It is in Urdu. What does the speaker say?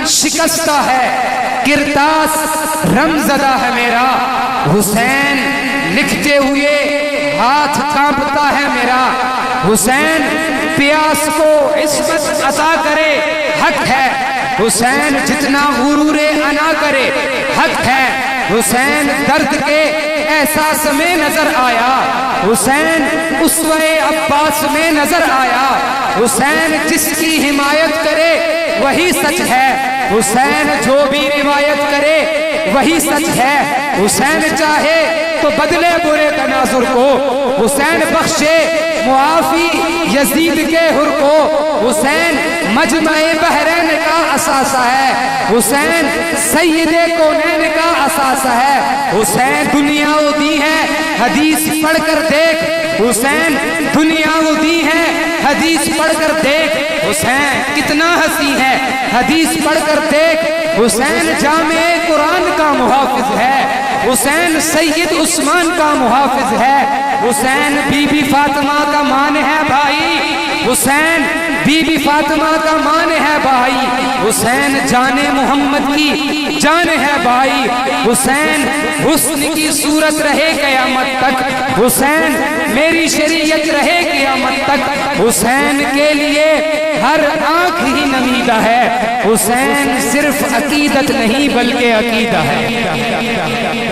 شکستہ ہے، کرتاس رم زدہ ہے میرا، حسین لکھتے ہوئے ہاتھ کانپتا ہے میرا، حسین پیاس کو عصمت عطا کرے حق ہے، حسین جتنا غرور انا کرے حق ہے، حسین درد کے احساس میں نظر آیا، حسین اسوہ عباس میں نظر آیا، حسین جس کی حمایت کرے وہی سچ ہے، حسین جو بھی روایت کرے وہی سچ ہے، حسین چاہے تو بدلے برے تناظر کو، حسین بخشے معافی یزید کے حر کو، حسین مجمع بحرین کا اثاثہ ہے، حسین سید کونین کا اثاثہ ہے، حسین دنیا وہ دی ہے حدیث پڑھ کر دیکھ، حسین دنیا وہ دی ہے حدیث پڑھ کر دیکھ، حسین کتنا ہنسی ہے حدیث پڑھ کر دیکھ، حسین جامع قرآن کا محافظ ہے، حسین سید عثمان کا محافظ ہے، حسین بی بی فاطمہ کا مان ہے بھائی، حسین بی بی فاطمہ کا مان ہے بھائی، حسین جان محمد کی جان ہے بھائی، حسین حسن کی صورت رہے قیامت تک، حسین میری شریعت رہے قیامت تک، حسین کے لیے ہر آنکھ ہی نمیدہ ہے، حسین صرف عقیدت نہیں بلکہ عقیدہ ہے۔